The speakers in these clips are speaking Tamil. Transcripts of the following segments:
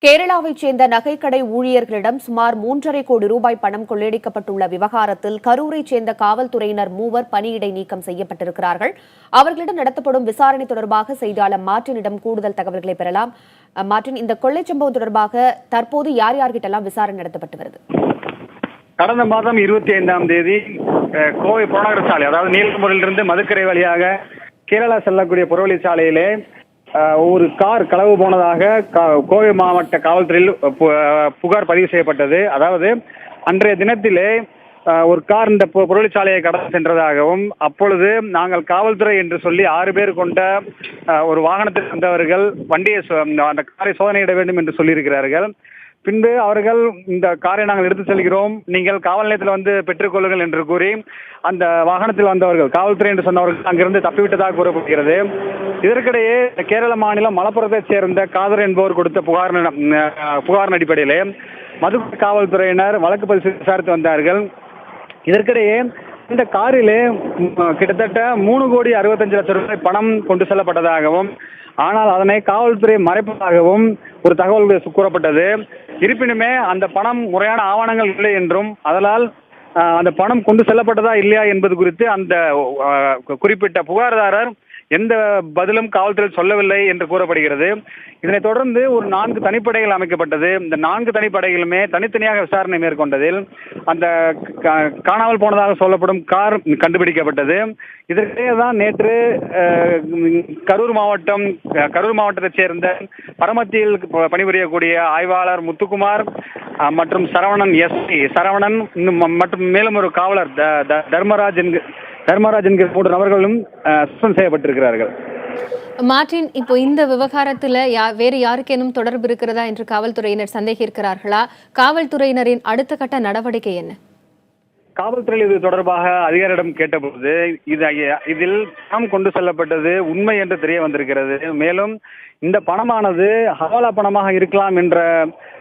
கேரளாவைச் சேர்ந்த நகைக்கடை ஊழியர்களிடம் சுமார் 3.5 கோடி ரூபாய் பணம் கொள்ளையடிக்கப்பட்டுள்ள விவகாரத்தில் கரூரைச் சேர்ந்த காவல்துறையினர் மூவர் பணியிடை நீக்கம் செய்யப்பட்டிருக்கிறார்கள். அவர்களிடம் நடத்தப்படும் விசாரணை தொடர்பாக செய்தியாளர் மார்டினிடம் கூடுதல் தகவல்களை பெறலாம். மார்டின், இந்த கொள்ளைச் சம்பவம் தொடர்பாக தற்போது யார் யார்கிட்டெல்லாம் விசாரணை நடத்தப்பட்டு வருது? கடந்த மாதம் 25ஆம் தேதி கோவை புறநகர் சாலை, அதாவது நீலகிரியிலிருந்து மதுக்கரை வழியாக கேரளா செல்லக்கூடிய புறவழி சாலையிலே ஒரு கார் களவு போனதாக கோவை மாவட்ட காவல்துறையில் புகார் பதிவு செய்யப்பட்டது. அதாவது அன்றைய தினத்திலே ஒரு கார் இந்த புறவழிச்சாலையை கடந்து சென்றதாகவும், அப்பொழுது நாங்கள் காவல்துறை என்று சொல்லி 6 பேர் கொண்ட ஒரு வாகனத்தில் வந்தவர்கள் வண்டியை அந்த காரை சோதனையிட வேண்டும் என்று சொல்லியிருக்கிறார்கள். பின்பு அவர்கள் இந்த காரை நாங்கள் எடுத்து செல்கிறோம், நீங்கள் காவல் நிலையத்தில் வந்து பெற்றுக்கொள்ளுங்கள் என்று கூறி அந்த வாகனத்தில் வந்தவர்கள், காவல்துறை என்று சொன்னவர்கள் அங்கிருந்து தப்பிவிட்டதாக கூறப்படுகிறது. இதற்கிடையே கேரள மாநிலம் மலப்புரத்தைச் சேர்ந்த காதர் என்பவர் கொடுத்த புகாரின் அடிப்படையிலே மதுரை காவல்துறையினர் வழக்கு பதிவு விசாரித்து வந்தார்கள். இதற்கிடையே இந்த காரிலே கிட்டத்தட்ட 3,65,00,000 ரூபாய் பணம் கொண்டு செல்லப்பட்டதாகவும், ஆனால் அதனை காவல்துறை மறைப்பதாகவும் ஒரு தகவல் கூறப்பட்டது. இருப்பினுமே அந்த பணம் முறையான ஆவணங்கள் இல்லை என்றும், அதனால் அந்த பணம் கொண்டு செல்லப்பட்டதா இல்லையா என்பது குறித்து அந்த குறிப்பிட்ட புகார்தாரர் எந்த பதிலும் காவல்துறை சொல்லவில்லை என்று கூறப்படுகிறது. இதனைத் தொடர்ந்து ஒரு 4 தனிப்படைகள் அமைக்கப்பட்டது. இந்த 4 தனிப்படைகளுமே தனித்தனியாக விசாரணை மேற்கொண்டதில் அந்த காணாமல் போனதாக சொல்லப்படும் கார் கண்டுபிடிக்கப்பட்டது. இதற்கிடையே தான் நேற்று கரூர் மாவட்டத்தைச் சேர்ந்த பரமத்தியில் பணிபுரியக்கூடிய ஆய்வாளர் முத்துக்குமார் மற்றும் சரவணன் மற்றும் மேலும் ஒரு காவலர் தர்மராஜ் என்கிற 3 நபர்களும் சஸ்பெண்ட் செய்யப்பட்டிருக்கிறார்கள். மார்டின், இப்போ இந்த விவகாரத்துல வேறு யாருக்கேனும் தொடர்பு இருக்கிறதா என்று காவல்துறையினர் சந்தேகிக்கிறார்களா? காவல்துறையினரின் அடுத்த கட்ட நடவடிக்கை என்ன? காவல்துறையில் இது தொடர்பாக அதிகாரியிடம் கேட்டபோது இதில் பணம் கொண்டு செல்லப்பட்டது உண்மை என்று தெரிய வந்திருக்கிறது. மேலும் இந்த பணமானது ஹவாலா பணமாக இருக்கலாம் என்ற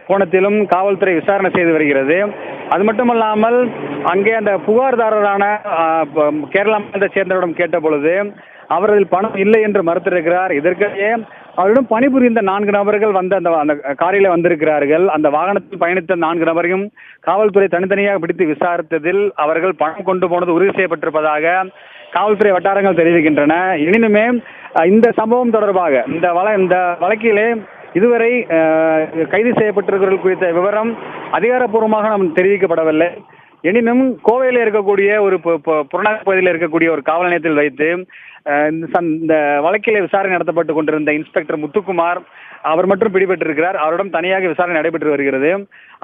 கோணத்திலும் காவல்துறை விசாரணை செய்து வருகிறது. அது மட்டுமல்லாமல் அங்கே அந்த புகார்தாரரான கேரளா மாநிலத்தைச் சேர்ந்தவரிடம் கேட்ட பொழுது அவர் அதில் பணம் இல்லை என்று மறுத்திருக்கிறார். இதற்கிடையே அவரிடம் பணிபுரிந்த 4 நபர்கள் வந்து அந்த காரில வந்திருக்கிறார்கள். அந்த வாகனத்தில் பயணித்த 4 நபரையும் காவல்துறை தனித்தனியாக பிடித்து விசாரித்ததில் அவர்கள் பணம் கொண்டு போனது உறுதி செய்யப்பட்டிருப்பதாக காவல்துறை வட்டாரங்கள் தெரிவிக்கின்றன. எனினுமே இந்த சம்பவம் தொடர்பாக இந்த வழக்கிலே இதுவரை கைது செய்யப்பட்டிருக்கிறவர்கள் குறித்த விவரம் அதிகாரப்பூர்வமாக நாம் தெரிவிக்கப்படவில்லை. எனினும் கோவையில் இருக்கக்கூடிய ஒரு புறநகர் பகுதியில் இருக்கக்கூடிய ஒரு காவல் நிலையத்தில் வைத்து இந்த வழக்கிலே விசாரணை நடத்தப்பட்டு கொண்டிருந்த இன்ஸ்பெக்டர் முத்துக்குமார் அவர் மட்டும் பிடிபட்டிருக்கிறார். அவரிடம் தனியாக விசாரணை நடைபெற்று வருகிறது.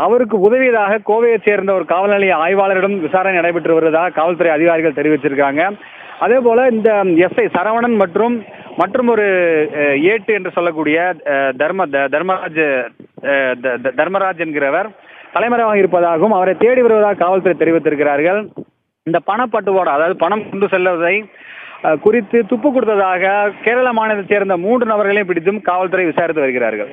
அவருக்கு உதவியதாக கோவையைச் சேர்ந்த ஒரு காவல் நிலைய ஆய்வாளரிடம் விசாரணை நடைபெற்று வருவதாக காவல்துறை அதிகாரிகள் தெரிவிச்சிருக்காங்க. அதே போல இந்த எஸ்ஐ சரவணன் மற்றும் ஒரு ஏட்டு என்று சொல்லக்கூடிய தர்மராஜ் என்கிறவர் தலைமறைவாக இருப்பதாகவும் அவரை தேடி வருவதாக காவல்துறை தெரிவித்திருக்கிறார்கள். இந்த பணப்பட்டுவாடா, அதாவது பணம் கொண்டு செல்வதை குறித்து துப்பு கொடுத்ததாக கேரள மாநிலத்தைச் சேர்ந்த 3 நபர்களையும் பிடித்தும் காவல்துறை விசாரித்து வருகிறார்கள்.